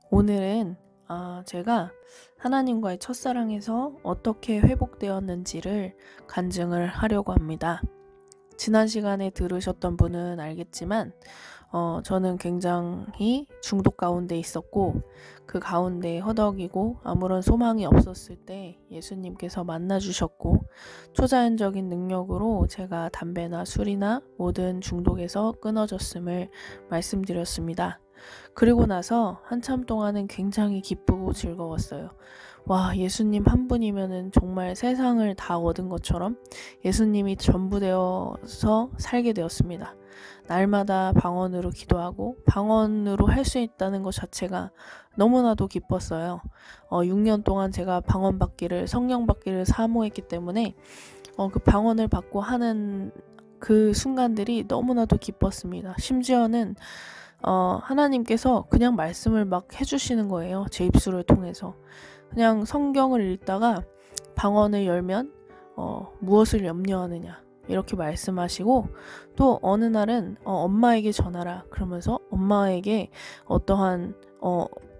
오늘은 제가 하나님과의 첫사랑에서 어떻게 회복되었는지를 간증을 하려고 합니다. 지난 시간에 들으셨던 분은 알겠지만 저는 굉장히 중독 가운데 있었고, 그 가운데 허덕이고 아무런 소망이 없었을 때 예수님께서 만나주셨고, 초자연적인 능력으로 제가 담배나 술이나 모든 중독에서 끊어졌음을 말씀드렸습니다. 그리고 나서 한참 동안은 굉장히 기쁘고 즐거웠어요. 와, 예수님 한 분이면은 정말 세상을 다 얻은 것처럼 예수님이 전부 되어서 살게 되었습니다. 날마다 방언으로 기도하고 방언으로 할 수 있다는 것 자체가 너무나도 기뻤어요. 6년 동안 제가 성령 받기를 사모했기 때문에 그 방언을 받고 하는 그 순간들이 너무나도 기뻤습니다. 심지어는 하나님께서 그냥 말씀을 막 해주시는 거예요. 제 입술을 통해서. 그냥 성경을 읽다가 방언을 열면 무엇을 염려하느냐 이렇게 말씀하시고, 또 어느 날은 엄마에게 전하라 그러면서 엄마에게 어떠한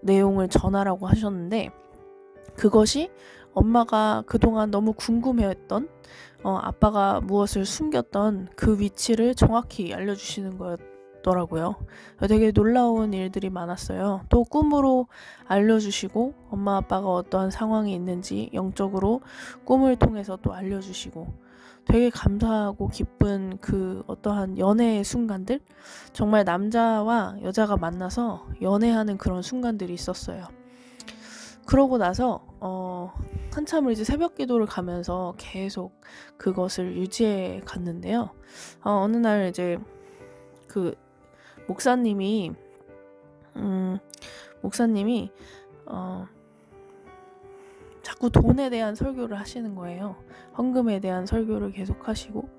내용을 전하라고 하셨는데, 그것이 엄마가 그동안 너무 궁금해했던 아빠가 무엇을 숨겼던 그 위치를 정확히 알려주시는 거였더라고요. 되게 놀라운 일들이 많았어요. 또 꿈으로 알려주시고, 엄마 아빠가 어떠한 상황이 있는지 영적으로 꿈을 통해서 또 알려주시고, 되게 감사하고 기쁜 그 어떠한 연애의 순간들, 정말 남자와 여자가 만나서 연애하는 그런 순간들이 있었어요. 그러고 나서 한참을 이제 새벽 기도를 가면서 계속 그것을 유지해 갔는데요. 어느 날 이제 그 목사님이 자꾸 돈에 대한 설교를 하시는 거예요. 헌금에 대한 설교를 계속 하시고,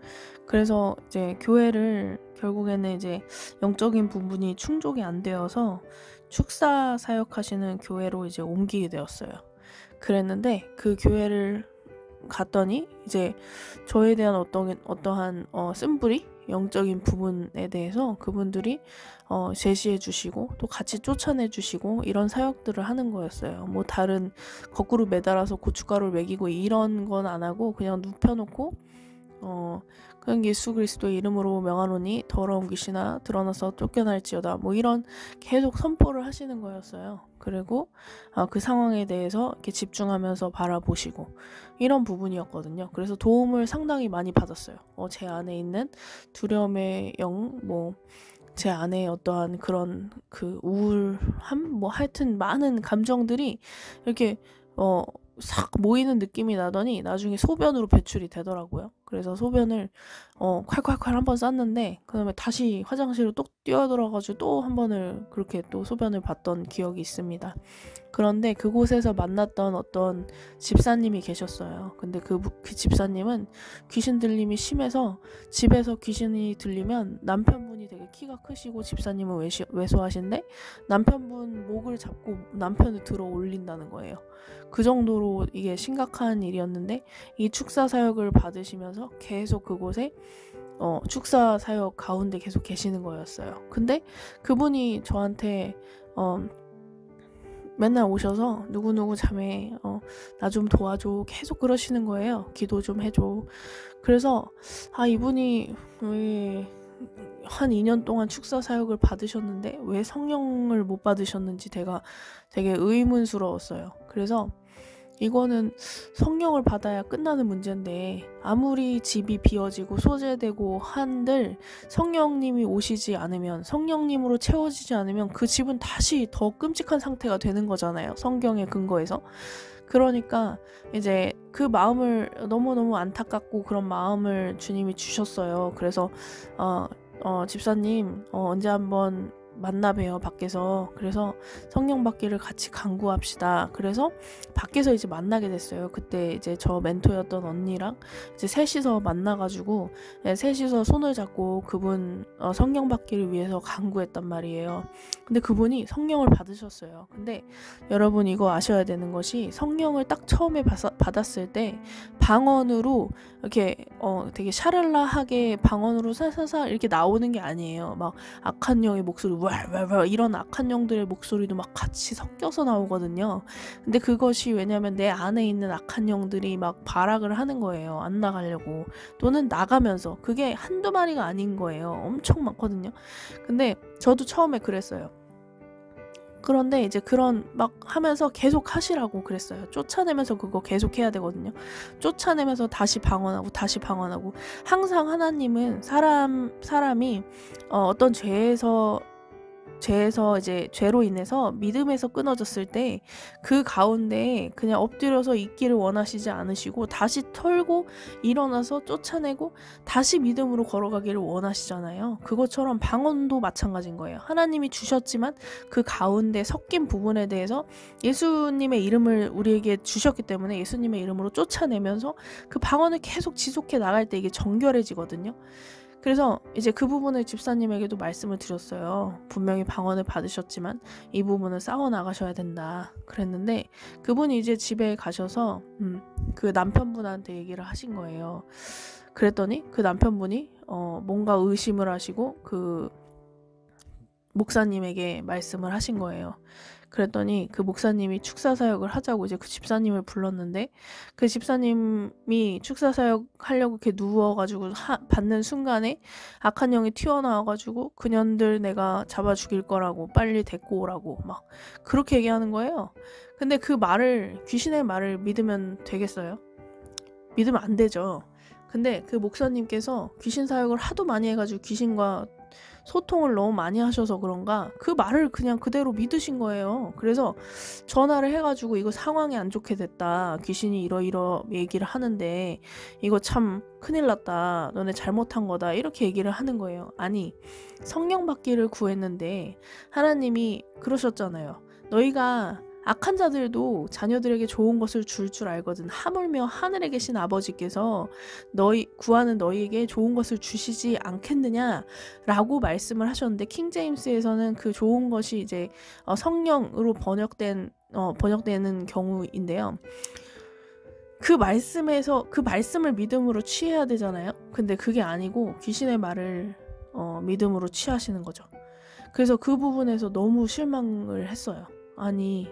그래서 이제 교회를 결국에는 이제 영적인 부분이 충족이 안 되어서 축사 사역하시는 교회로 이제 옮기게 되었어요. 그랬는데 그 교회를 갔더니 이제 저에 대한 어떠한 쓴뿌리 영적인 부분에 대해서 그분들이 제시해 주시고 또 같이 쫓아내 주시고 이런 사역들을 하는 거였어요. 뭐 다른 거꾸로 매달아서 고춧가루를 먹이고 이런 건 안 하고 그냥 눕혀놓고 그냥 예수 그리스도의 이름으로 명하노니 더러운 귀신아 드러나서 쫓겨날지어다, 뭐 이런 계속 선포를 하시는 거였어요. 그리고 그 상황에 대해서 이렇게 집중하면서 바라보시고 이런 부분이었거든요. 그래서 도움을 상당히 많이 받았어요. 제 안에 있는 두려움의 영, 뭐 제 안에 어떠한 그런 그 우울함, 뭐 하여튼 많은 감정들이 이렇게 싹 모이는 느낌이 나더니 나중에 소변으로 배출이 되더라고요. 그래서 소변을 콸콸콸 한번 쌌는데, 그 다음에 다시 화장실로 또 뛰어들어가지고 또 한 번을 그렇게 또 소변을 봤던 기억이 있습니다. 그런데 그곳에서 만났던 어떤 집사님이 계셨어요. 근데 그 집사님은 귀신 들림이 심해서 집에서 귀신이 들리면 남편분이 되게 키가 크시고 집사님은 왜소하신데 남편분 목을 잡고 남편을 들어 올린다는 거예요. 그 정도로 이게 심각한 일이었는데, 이 축사 사역을 받으시면서 계속 그곳에 축사 사역 가운데 계속 계시는 거였어요. 근데 그분이 저한테 맨날 오셔서 누구누구 자매 나 좀 도와줘 계속 그러시는 거예요. 기도 좀 해줘. 그래서 이분이 왜 한 2년 동안 축사 사역을 받으셨는데 왜 성령을 못 받으셨는지 제가 되게 의문스러웠어요. 그래서 이거는 성령을 받아야 끝나는 문제인데, 아무리 집이 비어지고 소재되고 한들 성령님이 오시지 않으면, 성령님으로 채워지지 않으면 그 집은 다시 더 끔찍한 상태가 되는 거잖아요. 성경에 근거해서. 그러니까 이제 그 마음을 너무너무 안타깝고 그런 마음을 주님이 주셨어요. 그래서 집사님 언제 한번 만나 봬요, 밖에서. 그래서 성령 받기를 같이 강구합시다. 그래서 밖에서 이제 만나게 됐어요. 그때 이제 저 멘토였던 언니랑 이제 셋이서 만나가지고 셋이서 손을 잡고 그분 성령 받기를 위해서 강구했단 말이에요. 근데 그분이 성령을 받으셨어요. 근데 여러분 이거 아셔야 되는 것이, 성령을 딱 처음에 받았을 때 방언으로 이렇게 되게 샤랄라하게 방언으로 살살살 이렇게 나오는 게 아니에요. 막 악한 영의 목소리 이런 악한 영들의 목소리도 막 같이 섞여서 나오거든요. 근데 그것이 왜냐면 내 안에 있는 악한 영들이 막 발악을 하는 거예요. 안 나가려고. 또는 나가면서. 그게 한두 마리가 아닌 거예요. 엄청 많거든요. 근데 저도 처음에 그랬어요. 그런데 이제 그런 막 하면서 계속 하시라고 그랬어요. 쫓아내면서 그거 계속 해야 되거든요. 쫓아내면서 다시 방언하고 다시 방언하고. 항상 하나님은 사람이 어떤 죄에서 이제 죄로 인해서 믿음에서 끊어졌을 때 그 가운데 그냥 엎드려서 있기를 원하시지 않으시고 다시 털고 일어나서 쫓아내고 다시 믿음으로 걸어가기를 원하시잖아요. 그것처럼 방언도 마찬가지인 거예요. 하나님이 주셨지만 그 가운데 섞인 부분에 대해서 예수님의 이름을 우리에게 주셨기 때문에 예수님의 이름으로 쫓아내면서 그 방언을 계속 지속해 나갈 때 이게 정결해지거든요. 그래서 이제 그 부분을 집사님에게도 말씀을 드렸어요. 분명히 방언을 받으셨지만 이 부분을 싸워 나가셔야 된다 그랬는데, 그분이 이제 집에 가셔서 그 남편분한테 얘기를 하신 거예요. 그랬더니 그 남편분이 뭔가 의심을 하시고 그 목사님에게 말씀을 하신 거예요. 그랬더니 그 목사님이 축사사역을 하자고 이제 그 집사님을 불렀는데, 그 집사님이 축사사역 하려고 이렇게 누워가지고 받는 순간에 악한 영이 튀어나와가지고 그년들 내가 잡아 죽일 거라고 빨리 데리고 오라고 막 그렇게 얘기하는 거예요. 근데 그 말을, 귀신의 말을 믿으면 되겠어요? 믿으면 안 되죠. 근데 그 목사님께서 귀신 사역을 하도 많이 해가지고 귀신과 소통을 너무 많이 하셔서 그런가 그 말을 그냥 그대로 믿으신 거예요. 그래서 전화를 해가지고 이거 상황이 안 좋게 됐다, 귀신이 이러이러 얘기를 하는데 이거 참 큰일 났다, 너네 잘못한 거다, 이렇게 얘기를 하는 거예요. 아니, 성령 받기를 구했는데 하나님이 그러셨잖아요. 너희가 악한 자들도 자녀들에게 좋은 것을 줄 알거든. 하물며 하늘에 계신 아버지께서 구하는 너희에게 좋은 것을 주시지 않겠느냐 라고 말씀을 하셨는데, 킹제임스에서는 그 좋은 것이 이제 성령으로 번역되는 경우인데요. 그 말씀을 믿음으로 취해야 되잖아요. 근데 그게 아니고 귀신의 말을 믿음으로 취하시는 거죠. 그래서 그 부분에서 너무 실망을 했어요. 아니,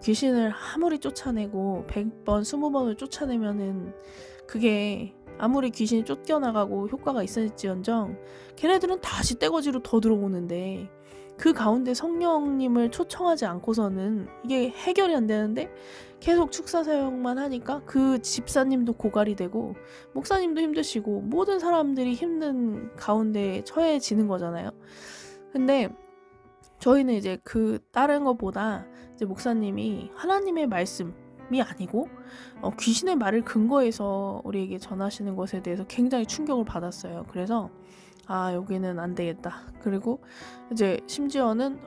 귀신을 아무리 쫓아내고 100번, 20번을 쫓아내면은 그게 아무리 귀신이 쫓겨나가고 효과가 있을지언정 걔네들은 다시 떼거지로 더 들어오는데, 그 가운데 성령님을 초청하지 않고서는 이게 해결이 안 되는데 계속 축사사역만 하니까 그 집사님도 고갈이 되고 목사님도 힘드시고 모든 사람들이 힘든 가운데 처해지는 거잖아요. 근데 저희는 이제 그 다른 것보다 이제 목사님이 하나님의 말씀이 아니고 귀신의 말을 근거해서 우리에게 전하시는 것에 대해서 굉장히 충격을 받았어요. 그래서 여기는 안 되겠다. 그리고 이제 심지어는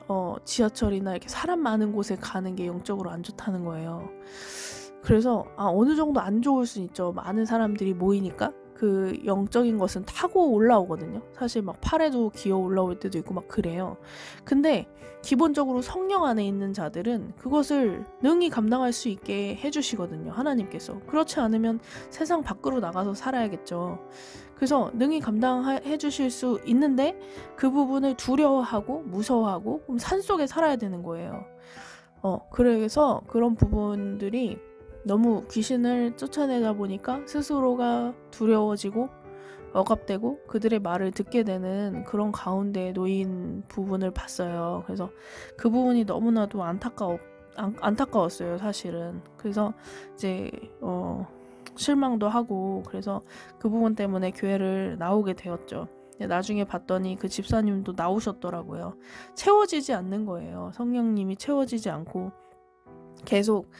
지하철이나 이렇게 사람 많은 곳에 가는 게 영적으로 안 좋다는 거예요. 그래서 어느 정도 안 좋을 수 있죠. 많은 사람들이 모이니까 그 영적인 것은 타고 올라오거든요. 사실 막 팔에도 기어 올라올 때도 있고 막 그래요. 근데 기본적으로 성령 안에 있는 자들은 그것을 능히 감당할 수 있게 해주시거든요, 하나님께서. 그렇지 않으면 세상 밖으로 나가서 살아야겠죠. 그래서 능히 감당해 주실 수 있는데 그 부분을 두려워하고 무서워하고 그럼 산속에 살아야 되는 거예요. 그래서 그런 부분들이 너무 귀신을 쫓아내다 보니까 스스로가 두려워지고 억압되고 그들의 말을 듣게 되는 그런 가운데 놓인 부분을 봤어요. 그래서 그 부분이 너무나도 안타까웠어요, 사실은. 그래서 이제 실망도 하고, 그래서 그 부분 때문에 교회를 나오게 되었죠. 나중에 봤더니 그 집사님도 나오셨더라고요. 채워지지 않는 거예요. 성령님이 채워지지 않고 계속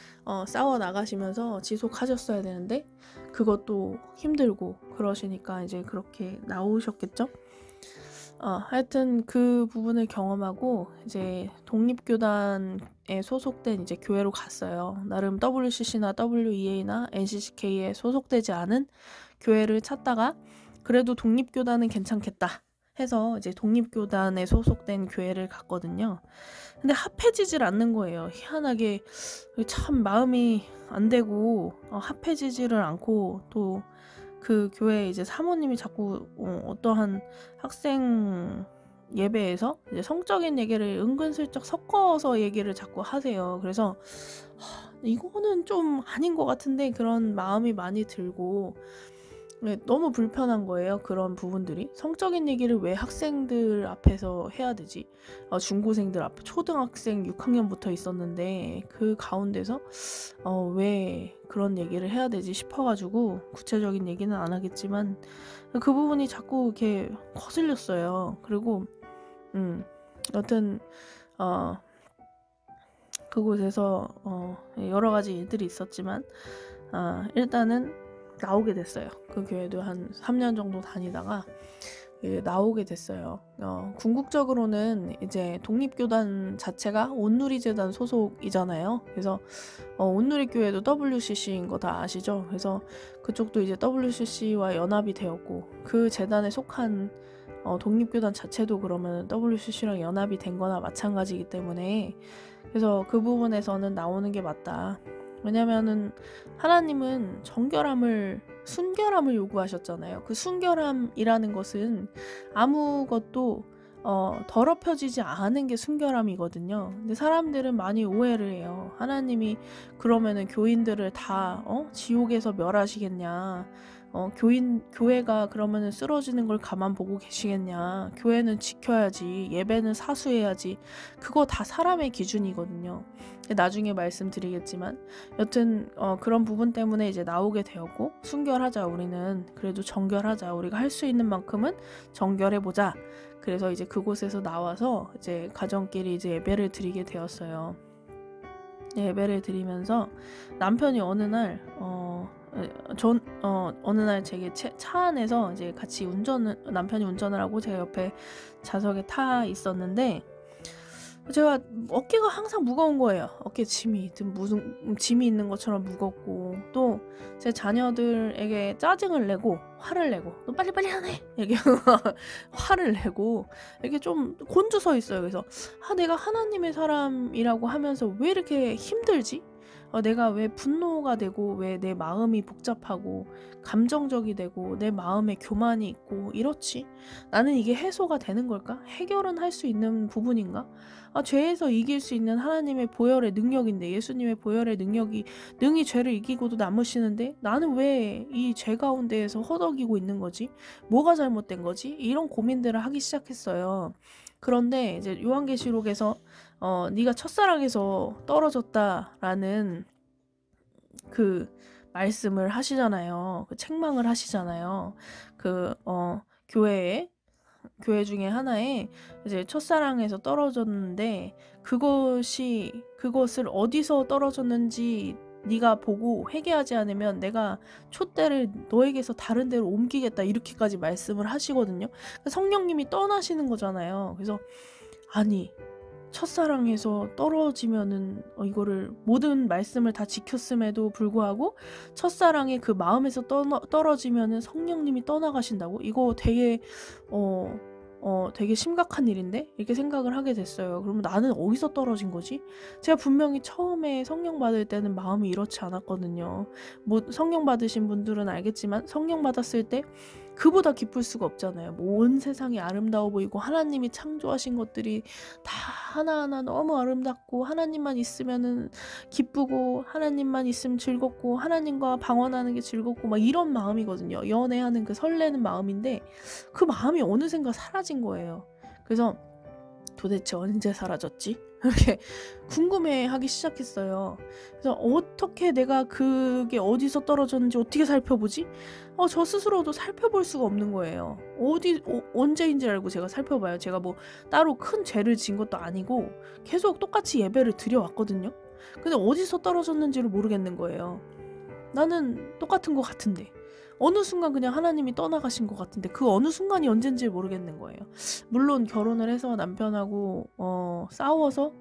싸워 나가시면서 지속하셨어야 되는데 그것도 힘들고 그러시니까 이제 그렇게 나오셨겠죠. 하여튼 그 부분을 경험하고 이제 독립교단에 소속된 이제 교회로 갔어요. 나름 WCC나 WEA나 NCCK에 소속되지 않은 교회를 찾다가 그래도 독립교단은 괜찮겠다 해서 이제 독립교단에 소속된 교회를 갔거든요. 근데 합해지질 않는 거예요. 희한하게 참 마음이 안 되고 합해지지를 않고, 또 그 교회 이제 사모님이 자꾸 어떠한 학생이 예배에서 이제 성적인 얘기를 은근슬쩍 섞어서 얘기를 자꾸 하세요. 그래서 이거는 좀 아닌 것 같은데 그런 마음이 많이 들고 네, 너무 불편한 거예요. 그런 부분들이. 성적인 얘기를 왜 학생들 앞에서 해야 되지? 중고생들 앞에 초등학생 6학년부터 있었는데 그 가운데서 왜 그런 얘기를 해야 되지 싶어가지고 구체적인 얘기는 안 하겠지만 그 부분이 자꾸 이렇게 거슬렸어요. 그리고 여튼 그곳에서 여러 가지 일들이 있었지만 일단은 나오게 됐어요. 그 교회도 한 3년 정도 다니다가 나오게 됐어요. 궁극적으로는 이제 독립교단 자체가 온누리재단 소속이잖아요. 그래서 온누리교회도 WCC인 거 다 아시죠? 그래서 그쪽도 이제 WCC와 연합이 되었고 그 재단에 속한 독립교단 자체도 그러면 WCC랑 연합이 된 거나 마찬가지이기 때문에 그래서 그 부분에서는 나오는 게 맞다. 왜냐면은 하나님은 순결함을 요구하셨잖아요. 그 순결함이라는 것은 아무것도 더럽혀지지 않은 게 순결함이거든요. 근데 사람들은 많이 오해를 해요. 하나님이 그러면은 교인들을 다 지옥에서 멸하시겠냐? 교회가 그러면은 쓰러지는 걸 가만 보고 계시겠냐? 교회는 지켜야지, 예배는 사수해야지. 그거 다 사람의 기준이거든요. 나중에 말씀드리겠지만, 여튼 그런 부분 때문에 이제 나오게 되었고, 순결하자 우리는 그래도 정결하자. 우리가 할 수 있는 만큼은 정결해 보자. 그래서 이제 그곳에서 나와서 이제 가정끼리 이제 예배를 드리게 되었어요. 예배를 드리면서 남편이 어느 날 어느 날 제게 차 안에서 이제 같이 남편이 운전을 하고 제가 옆에 좌석에 타 있었는데 제가 어깨가 항상 무거운 거예요. 어깨에 짐이 있는 것처럼 무겁고 또 제 자녀들에게 짜증을 내고 화를 내고 너 빨리빨리 하네 이렇게 화를 내고 이렇게 좀 곤두서 있어요. 그래서 내가 하나님의 사람이라고 하면서 왜 이렇게 힘들지? 내가 왜 분노가 되고 왜 내 마음이 복잡하고 감정적이 되고 내 마음에 교만이 있고 이렇지? 나는 이게 해소가 되는 걸까? 해결은 할 수 있는 부분인가? 죄에서 이길 수 있는 하나님의 보혈의 능력인데 예수님의 보혈의 능력이 능히 죄를 이기고도 남으시는데 나는 왜 이 죄 가운데에서 허덕이고 있는 거지? 뭐가 잘못된 거지? 이런 고민들을 하기 시작했어요. 그런데 이제 요한계시록에서 네가 첫사랑에서 떨어졌다라는 그 말씀을 하시잖아요. 그 책망을 하시잖아요. 교회 중에 하나에 이제 첫사랑에서 떨어졌는데 그것을 어디서 떨어졌는지 네가 보고 회개하지 않으면 내가 촛대를 너에게서 다른 데로 옮기겠다 이렇게까지 말씀을 하시거든요. 성령님이 떠나시는 거잖아요. 그래서 아니 첫사랑에서 떨어지면은 이거를 모든 말씀을 다 지켰음에도 불구하고 첫사랑의 그 마음에서 떨어지면은 성령님이 떠나가신다고? 이거 되게 심각한 일인데? 이렇게 생각을 하게 됐어요. 그러면 나는 어디서 떨어진 거지? 제가 분명히 처음에 성령 받을 때는 마음이 이렇지 않았거든요. 성령 받으신 분들은 알겠지만 성령 받았을 때 그보다 기쁠 수가 없잖아요. 온 세상이 아름다워 보이고 하나님이 창조하신 것들이 다 하나하나 너무 아름답고 하나님만 있으면은 기쁘고 하나님만 있으면 즐겁고 하나님과 방언하는 게 즐겁고 막 이런 마음이거든요. 연애하는 그 설레는 마음인데 그 마음이 어느샌가 사라진 거예요. 그래서 도대체 언제 사라졌지? 이렇게 궁금해하기 시작했어요. 그래서 어떻게 내가 그게 어디서 떨어졌는지 어떻게 살펴보지? 저 스스로도 살펴볼 수가 없는 거예요. 언제인지 알고 제가 살펴봐요. 제가 뭐 따로 큰 죄를 지은 것도 아니고 계속 똑같이 예배를 드려왔거든요. 근데 어디서 떨어졌는지를 모르겠는 거예요. 나는 똑같은 것 같은데 어느 순간 그냥 하나님이 떠나가신 것 같은데 그 어느 순간이 언젠지 모르겠는 거예요. 물론 결혼을 해서 남편하고 싸워서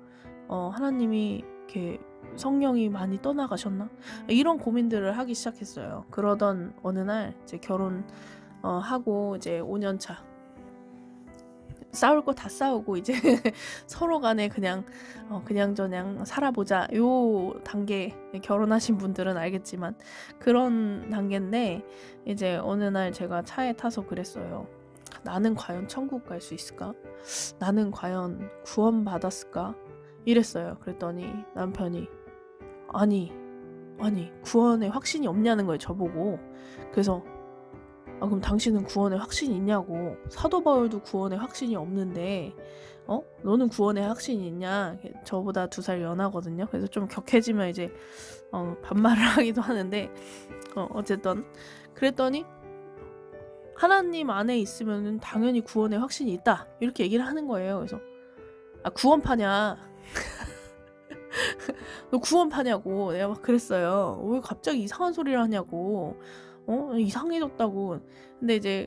하나님이 이렇게 성령이 많이 떠나가셨나? 이런 고민들을 하기 시작했어요. 그러던 어느 날 이제 결혼하고 이제 5년 차 싸울 거 다 싸우고 이제 서로 간에 그냥저냥 살아보자 요 단계 결혼하신 분들은 알겠지만 그런 단계인데 이제 어느 날 제가 차에 타서 그랬어요. 나는 과연 천국 갈 수 있을까? 나는 과연 구원받았을까? 이랬어요. 그랬더니 남편이 아니 구원에 확신이 없냐는 거예요, 저보고. 그래서 그럼 당신은 구원에 확신이 있냐고. 사도 바울도 구원에 확신이 없는데 너는 구원에 확신이 있냐? 저보다 2살 연하거든요. 그래서 좀 격해지면 이제 반말을 하기도 하는데 어쨌든 그랬더니 하나님 안에 있으면 당연히 구원에 확신이 있다, 이렇게 얘기를 하는 거예요. 그래서 구원파냐? 너 구원파냐고 내가 막 그랬어요. 왜 갑자기 이상한 소리를 하냐고. 이상해졌다고. 근데 이제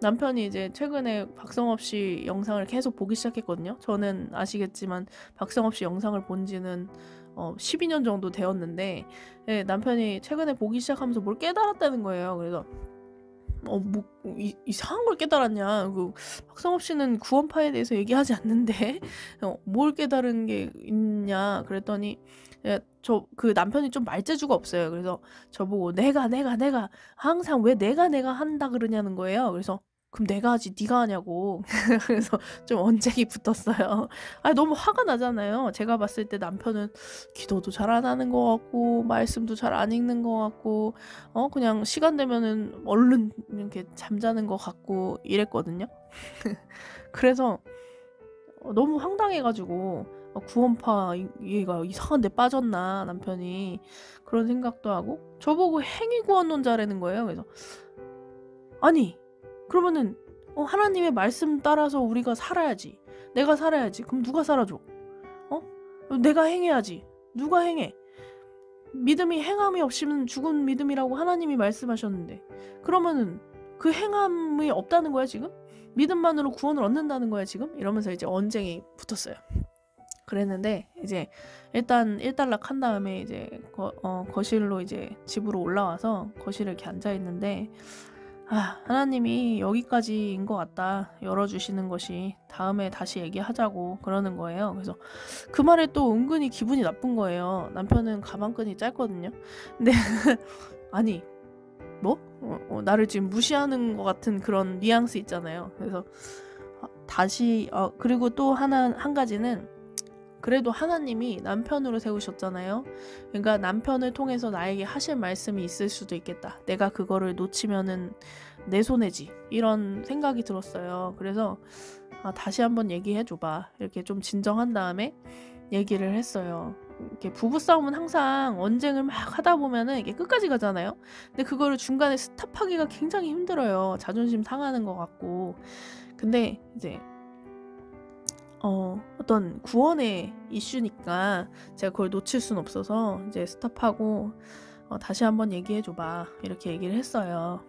남편이 이제 최근에 박성업 씨 영상을 계속 보기 시작했거든요. 저는 아시겠지만 박성업 씨 영상을 본 지는 12년 정도 되었는데, 네, 남편이 최근에 보기 시작하면서 뭘 깨달았다는 거예요. 그래서 이상한 걸 깨달았냐. 박성업 씨는 구원파에 대해서 얘기하지 않는데 뭘 깨달은 게 있냐. 그랬더니 그 남편이 좀 말재주가 없어요. 그래서 저보고 내가 항상 왜 내가 한다 그러냐는 거예요. 그래서 그럼 내가 하지 네가 하냐고. 그래서 좀 언쟁이 붙었어요. 너무 화가 나잖아요. 제가 봤을 때 남편은 기도도 잘 안 하는 것 같고 말씀도 잘 안 읽는 것 같고 그냥 시간 되면은 얼른 이렇게 잠자는 것 같고 이랬거든요. 그래서 너무 황당해가지고 구원파 얘가 이상한 데 빠졌나 남편이, 그런 생각도 하고 저보고 행위구원론자라는 거예요. 그래서 아니 그러면은 하나님의 말씀 따라서 우리가 살아야지. 내가 살아야지. 그럼 누가 살아줘? 내가 행해야지. 누가 행해? 믿음이 행함이 없이는 죽은 믿음이라고 하나님이 말씀하셨는데, 그러면은 그 행함이 없다는 거야 지금? 믿음만으로 구원을 얻는다는 거야 지금? 이러면서 이제 언쟁이 붙었어요. 그랬는데 이제 일단 일단락 한 다음에 이제 거실로 이제 집으로 올라와서 거실에 이렇게 앉아 있는데 하나님이 여기까지인 것 같다, 열어주시는 것이. 다음에 다시 얘기하자고 그러는 거예요. 그래서 그 말에 또 은근히 기분이 나쁜 거예요. 남편은 가방끈이 짧거든요. 근데 아니 뭐? 나를 지금 무시하는 것 같은 그런 뉘앙스 있잖아요. 그래서 다시 그리고 또 한 가지는, 그래도 하나님이 남편으로 세우셨잖아요. 그러니까 남편을 통해서 나에게 하실 말씀이 있을 수도 있겠다. 내가 그거를 놓치면은 내 손해지. 이런 생각이 들었어요. 그래서 다시 한번 얘기해줘봐. 이렇게 좀 진정한 다음에 얘기를 했어요. 이렇게 부부싸움은 항상 언쟁을 막 하다 보면은 이게 끝까지 가잖아요. 근데 그거를 중간에 스탑하기가 굉장히 힘들어요. 자존심 상하는 것 같고. 근데 이제 어떤 구원의 이슈니까 제가 그걸 놓칠 순 없어서 이제 스탑하고 다시 한번 얘기해줘봐, 이렇게 얘기를 했어요.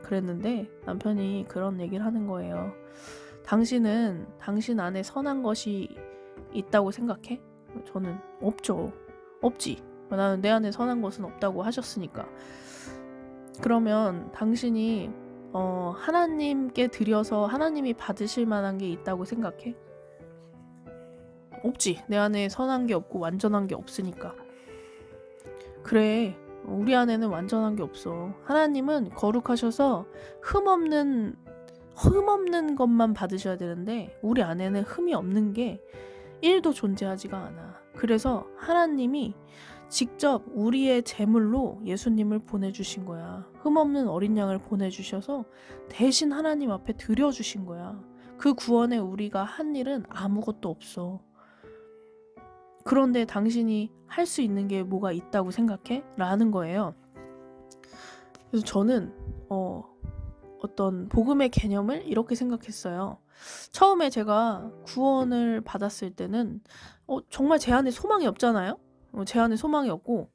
그랬는데 남편이 그런 얘기를 하는 거예요. 당신은 당신 안에 선한 것이 있다고 생각해? 저는 없지. 나는 내 안에 선한 것은 없다고 하셨으니까. 그러면 당신이 하나님께 드려서 하나님이 받으실 만한 게 있다고 생각해? 없지. 내 안에 선한 게 없고 완전한 게 없으니까. 그래, 우리 안에는 완전한 게 없어. 하나님은 거룩하셔서 흠없는 것만 받으셔야 되는데 우리 안에는 흠이 없는 게 1도 존재하지가 않아. 그래서 하나님이 직접 우리의 제물로 예수님을 보내주신 거야. 흠없는 어린 양을 보내주셔서 대신 하나님 앞에 드려주신 거야. 그 구원에 우리가 한 일은 아무것도 없어. 그런데 당신이 할 수 있는 게 뭐가 있다고 생각해? 라는 거예요. 그래서 저는 어떤 복음의 개념을 이렇게 생각했어요. 처음에 제가 구원을 받았을 때는 정말 제 안에 소망이 없잖아요. 제 안에 소망이 없고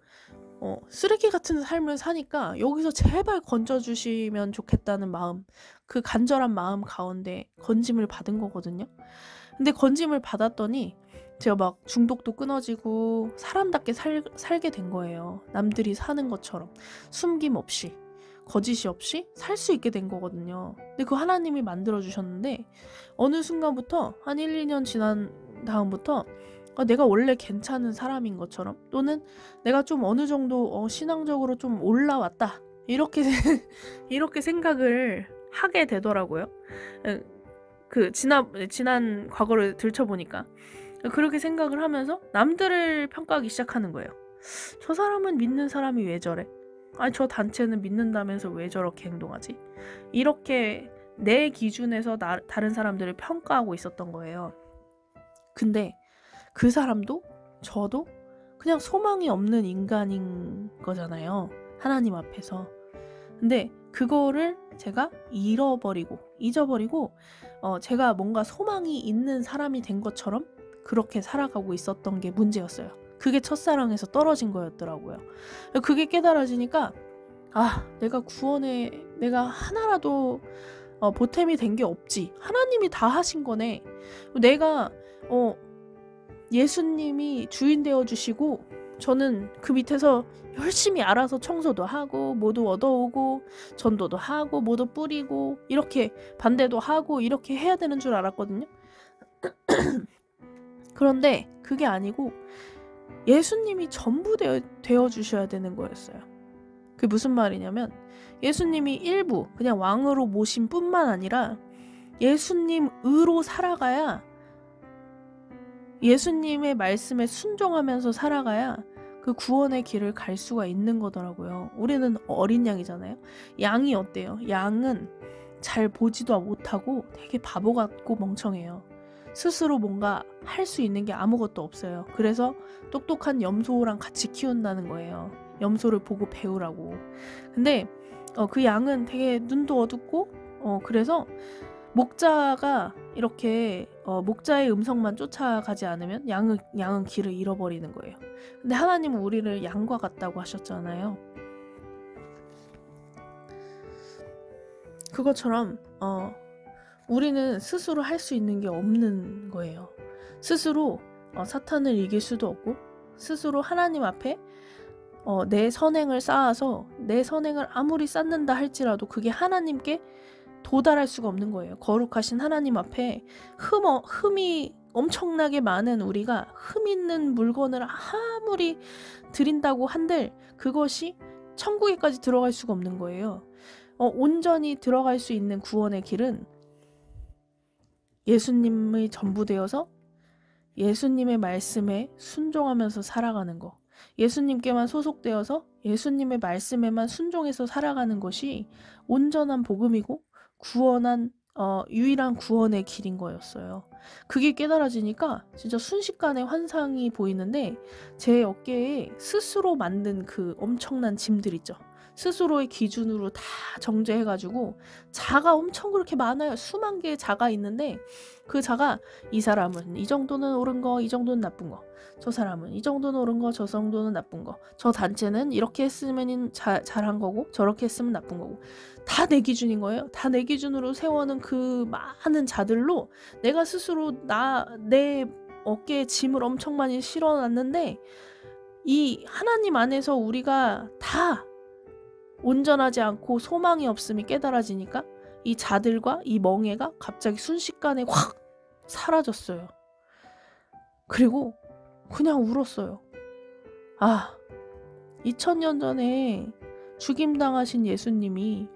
쓰레기 같은 삶을 사니까 여기서 제발 건져주시면 좋겠다는 마음, 그 간절한 마음 가운데 건짐을 받은 거거든요. 근데 건짐을 받았더니 제가 막 중독도 끊어지고 사람답게 살게 된 거예요. 남들이 사는 것처럼 숨김 없이, 거짓이 없이 살 수 있게 된 거거든요. 근데 그 하나님이 만들어주셨는데 어느 순간부터 한 1, 2년 지난 다음부터 내가 원래 괜찮은 사람인 것처럼, 또는 내가 좀 어느 정도 신앙적으로 좀 올라왔다, 이렇게 생각을 하게 되더라고요. 그 지난 과거를 들춰보니까 그렇게 생각을 하면서 남들을 평가하기 시작하는 거예요. 저 사람은 믿는 사람이 왜 저래? 아니 저 단체는 믿는다면서 왜 저렇게 행동하지? 이렇게 내 기준에서 다른 사람들을 평가하고 있었던 거예요. 근데 그 사람도 저도 그냥 소망이 없는 인간인 거잖아요. 하나님 앞에서. 근데 그거를 제가 잊어버리고 제가 뭔가 소망이 있는 사람이 된 것처럼 그렇게 살아가고 있었던 게 문제였어요. 그게 첫사랑에서 떨어진 거였더라고요. 그게 깨달아지니까 내가 하나라도 보탬이 된 게 없지. 하나님이 다 하신 거네. 내가 예수님이 주인 되어주시고 저는 그 밑에서 열심히 알아서 청소도 하고 모두 얻어오고 전도도 하고 모두 뿌리고 이렇게 반대도 하고 이렇게 해야 되는 줄 알았거든요. 그런데 그게 아니고 예수님이 전부 되어주셔야 되는 거였어요. 그게 무슨 말이냐면 예수님이 일부 그냥 왕으로 모신 뿐만 아니라 예수님으로 살아가야, 예수님의 말씀에 순종하면서 살아가야 그 구원의 길을 갈 수가 있는 거더라고요. 우리는 어린 양이잖아요. 양이 어때요? 양은 잘 보지도 못하고 되게 바보 같고 멍청해요. 스스로 뭔가 할 수 있는 게 아무것도 없어요. 그래서 똑똑한 염소랑 같이 키운다는 거예요. 염소를 보고 배우라고. 근데 그 양은 되게 눈도 어둡고 그래서 목자가 이렇게 목자의 음성만 쫓아가지 않으면 양은 길을 잃어버리는 거예요. 근데 하나님은 우리를 양과 같다고 하셨잖아요. 그것처럼 우리는 스스로 할 수 있는 게 없는 거예요. 스스로 사탄을 이길 수도 없고 스스로 하나님 앞에 내 선행을 쌓아서 내 선행을 아무리 쌓는다 할지라도 그게 하나님께 도달할 수가 없는 거예요. 거룩하신 하나님 앞에 흠이 엄청나게 많은 우리가 흠 있는 물건을 아무리 드린다고 한들 그것이 천국에까지 들어갈 수가 없는 거예요. 온전히 들어갈 수 있는 구원의 길은 예수님의 전부 되어서 예수님의 말씀에 순종하면서 살아가는 거, 예수님께만 소속되어서 예수님의 말씀에만 순종해서 살아가는 것이 온전한 복음이고 구원한 유일한 구원의 길인 거였어요. 그게 깨달아지니까 진짜 순식간에 환상이 보이는데 제 어깨에 스스로 만든 그 엄청난 짐들 있죠. 스스로의 기준으로 다 정제해가지고 자가 엄청 그렇게 많아요. 수만 개의 자가 있는데 그 자가 이 사람은 이 정도는 옳은 거, 이 정도는 나쁜 거, 저 사람은 이 정도는 옳은 거, 저 정도는 나쁜 거, 저 단체는 이렇게 했으면 잘한 거고 저렇게 했으면 나쁜 거고 다 내 기준인 거예요. 다 내 기준으로 세워놓은 그 많은 자들로 내가 스스로 내 어깨에 짐을 엄청 많이 실어놨는데 이 하나님 안에서 우리가 다 온전하지 않고 소망이 없음이 깨달아지니까 이 자들과 이 멍에가 갑자기 순식간에 확 사라졌어요. 그리고 그냥 울었어요. 2000년 전에 죽임당하신 예수님이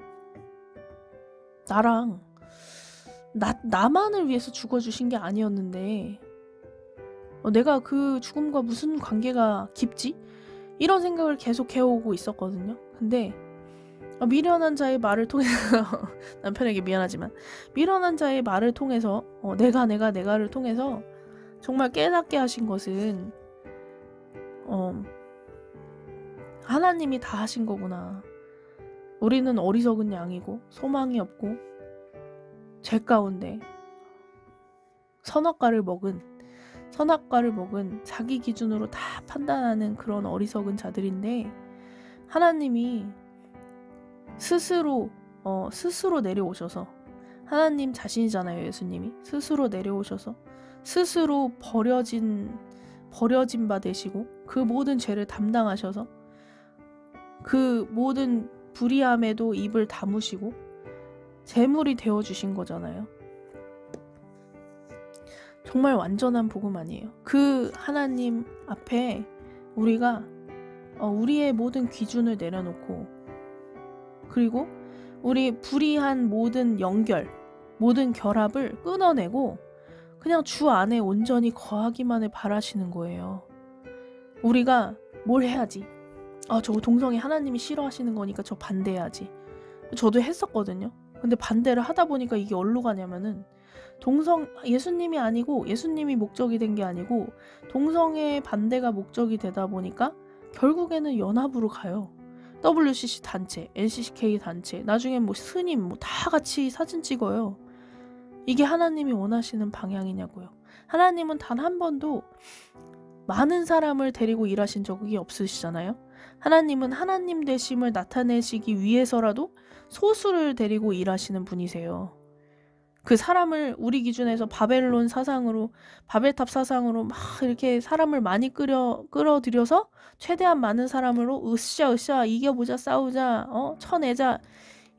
나만을 위해서 죽어주신 게 아니었는데 내가 그 죽음과 무슨 관계가 깊지? 이런 생각을 계속 해오고 있었거든요. 근데 미련한 자의 말을 통해서 남편에게 미안하지만 미련한 자의 말을 통해서 내가를 통해서 정말 깨닫게 하신 것은 하나님이 다 하신 거구나. 우리는 어리석은 양이고 소망이 없고 죄 가운데 선악과를 먹은 자기 기준으로 다 판단하는 그런 어리석은 자들인데 하나님이 스스로 내려오셔서 하나님 자신이잖아요. 예수님이 스스로 내려오셔서 스스로 버려진 바 되시고 그 모든 죄를 담당하셔서 그 모든 불의함에도 입을 다무시고 제물이 되어주신 거잖아요. 정말 완전한 복음 아니에요. 그 하나님 앞에 우리가 우리의 모든 기준을 내려놓고 그리고 우리 불의한 모든 연결 모든 결합을 끊어내고 그냥 주 안에 온전히 거하기만을 바라시는 거예요. 우리가 뭘 해야지? 저거 동성애 하나님이 싫어하시는 거니까 저 반대해야지. 저도 했었거든요. 근데 반대를 하다 보니까 이게 어디로 가냐면은 예수님이 아니고 예수님이 목적이 된 게 아니고 동성애 반대가 목적이 되다 보니까 결국에는 연합으로 가요. WCC 단체, NCCK 단체, 나중엔 뭐 스님 뭐 다 같이 사진 찍어요. 이게 하나님이 원하시는 방향이냐고요. 하나님은 단 한 번도 많은 사람을 데리고 일하신 적이 없으시잖아요. 하나님은 하나님 되심을 나타내시기 위해서라도 소수를 데리고 일하시는 분이세요. 그 사람을 우리 기준에서 바벨론 사상으로, 바벨탑 사상으로 막 이렇게 사람을 많이 끌어들여서 최대한 많은 사람으로 으쌰 이겨보자, 싸우자, 쳐내자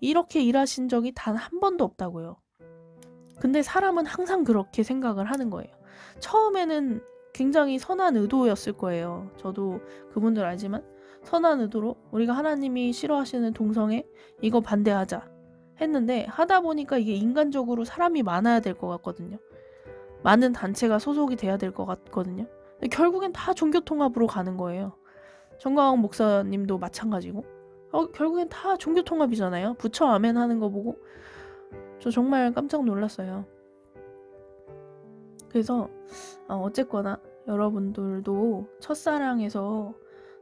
이렇게 일하신 적이 단 한 번도 없다고요. 근데 사람은 항상 그렇게 생각을 하는 거예요. 처음에는 굉장히 선한 의도였을 거예요. 저도 그분들 알지만 선한 의도로 우리가 하나님이 싫어하시는 동성애 이거 반대하자 했는데 하다 보니까 이게 인간적으로 사람이 많아야 될 것 같거든요. 많은 단체가 소속이 돼야 될 것 같거든요. 근데 결국엔 다 종교통합으로 가는 거예요. 정광훈 목사님도 마찬가지고 결국엔 다 종교통합이잖아요. 부처 아멘 하는 거 보고 저 정말 깜짝 놀랐어요. 그래서 어쨌거나 여러분들도 첫사랑에서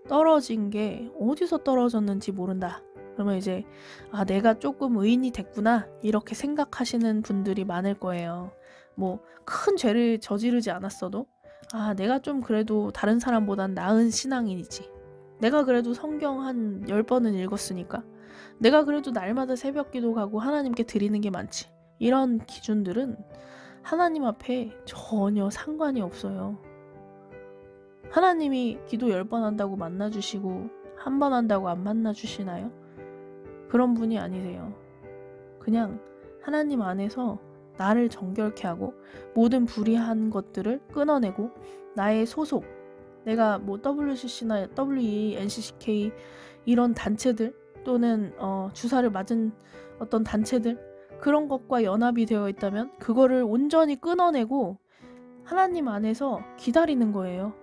떨어진 게 어디서 떨어졌는지 모른다. 그러면 이제 내가 조금 의인이 됐구나 이렇게 생각하시는 분들이 많을 거예요. 뭐 큰 죄를 저지르지 않았어도 내가 좀 그래도 다른 사람보단 나은 신앙인이지. 내가 그래도 성경 한 10번은 읽었으니까 내가 그래도 날마다 새벽기도 가고 하나님께 드리는 게 많지. 이런 기준들은 하나님 앞에 전혀 상관이 없어요. 하나님이 기도 10번 한다고 만나주시고 한 번 한다고 안 만나주시나요? 그런 분이 아니세요. 그냥 하나님 안에서 나를 정결케 하고 모든 불의한 것들을 끊어내고 나의 소속, 내가 뭐 WCC나 WE, NCCK 이런 단체들 또는 주사를 맞은 어떤 단체들 그런 것과 연합이 되어 있다면 그거를 온전히 끊어내고 하나님 안에서 기다리는 거예요.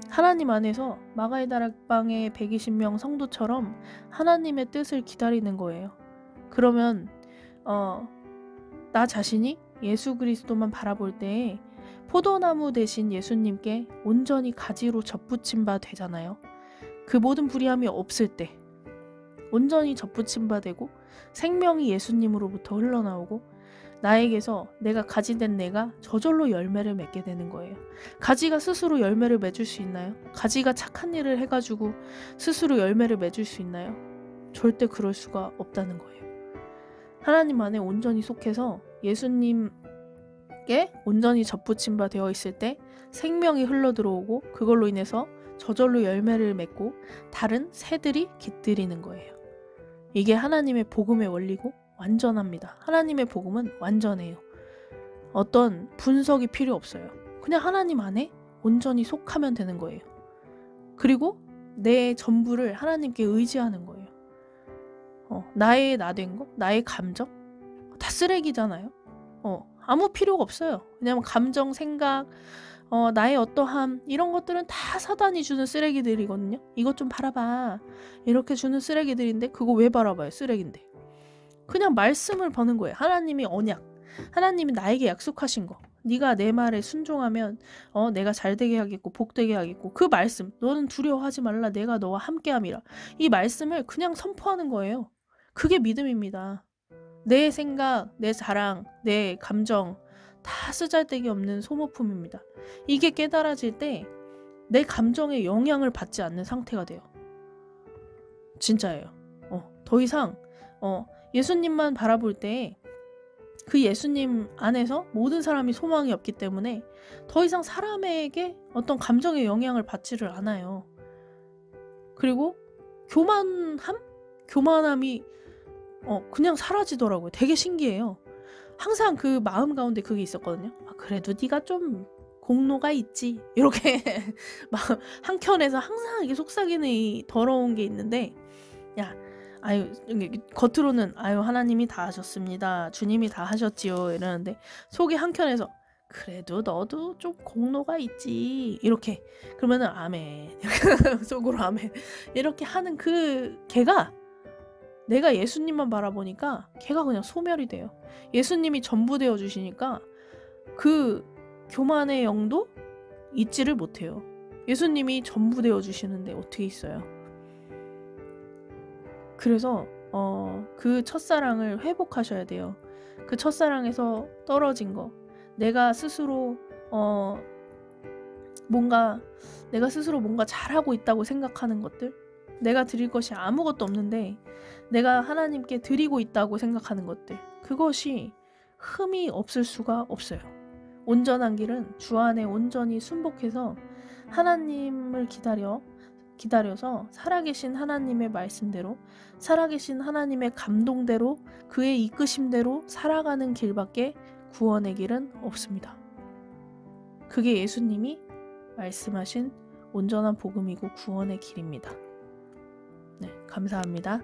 하나님 안에서 마가의 다락방의 120명 성도처럼 하나님의 뜻을 기다리는 거예요. 그러면 나 자신이 예수 그리스도만 바라볼 때에 포도나무 대신 예수님께 온전히 가지로 접붙임 바 되잖아요. 그 모든 불의함이 없을 때 온전히 접붙임 바 되고 생명이 예수님으로부터 흘러나오고 나에게서 내가 가지 된 내가 저절로 열매를 맺게 되는 거예요. 가지가 스스로 열매를 맺을 수 있나요? 가지가 착한 일을 해가지고 스스로 열매를 맺을 수 있나요? 절대 그럴 수가 없다는 거예요. 하나님 안에 온전히 속해서 예수님께 온전히 접붙임 바 되어 있을 때 생명이 흘러들어오고 그걸로 인해서 저절로 열매를 맺고 다른 새들이 깃들이는 거예요. 이게 하나님의 복음의 원리고 완전합니다. 하나님의 복음은 완전해요. 어떤 분석이 필요 없어요. 그냥 하나님 안에 온전히 속하면 되는 거예요. 그리고 내 전부를 하나님께 의지하는 거예요. 나의 나된 거, 나의 감정 다 쓰레기잖아요. 아무 필요가 없어요. 왜냐면 감정, 생각, 나의 어떠함 이런 것들은 다 사단이 주는 쓰레기들이거든요. 이것 좀 바라봐 이렇게 주는 쓰레기들인데 그거 왜 바라봐요? 쓰레기인데. 그냥 말씀을 버는 거예요. 하나님이 언약, 하나님이 나에게 약속하신 거 네가 내 말에 순종하면 내가 잘되게 하겠고 복되게 하겠고 그 말씀 너는 두려워하지 말라 내가 너와 함께함이라 이 말씀을 그냥 선포하는 거예요. 그게 믿음입니다. 내 생각, 내 자랑, 내 감정 다 쓰잘데기 없는 소모품입니다. 이게 깨달아질 때 내 감정에 영향을 받지 않는 상태가 돼요. 진짜예요. 더 이상 예수님만 바라볼 때 그 예수님 안에서 모든 사람이 소망이 없기 때문에 더 이상 사람에게 어떤 감정의 영향을 받지를 않아요. 그리고 교만함이 그냥 사라지더라고요. 되게 신기해요. 항상 그 마음 가운데 그게 있었거든요. 그래도 네가 좀 공로가 있지 이렇게 막 한켠에서 항상 이게 속삭이는 이 더러운 게 있는데 야 아유, 겉으로는 아유 하나님이 다 하셨습니다. 주님이 다 하셨지요. 이러는데 속이 한켠에서 그래도 너도 좀 공로가 있지. 이렇게 그러면은 아멘. 속으로 아멘. 이렇게 하는 그 걔가 내가 예수님만 바라보니까 걔가 그냥 소멸이 돼요. 예수님이 전부 되어 주시니까 그 교만의 영도 있지를 못해요. 예수님이 전부 되어 주시는데 어떻게 있어요? 그래서 그 첫사랑을 회복하셔야 돼요. 그 첫사랑에서 떨어진 거, 내가 스스로 뭔가 잘하고 있다고 생각하는 것들, 내가 드릴 것이 아무것도 없는데 내가 하나님께 드리고 있다고 생각하는 것들, 그것이 흠이 없을 수가 없어요. 온전한 길은 주 안에 온전히 순복해서 하나님을 기다려서 살아계신 하나님의 말씀대로, 살아계신 하나님의 감동대로, 그의 이끄심대로 살아가는 길밖에 구원의 길은 없습니다. 그게 예수님이 말씀하신 온전한 복음이고 구원의 길입니다. 네, 감사합니다.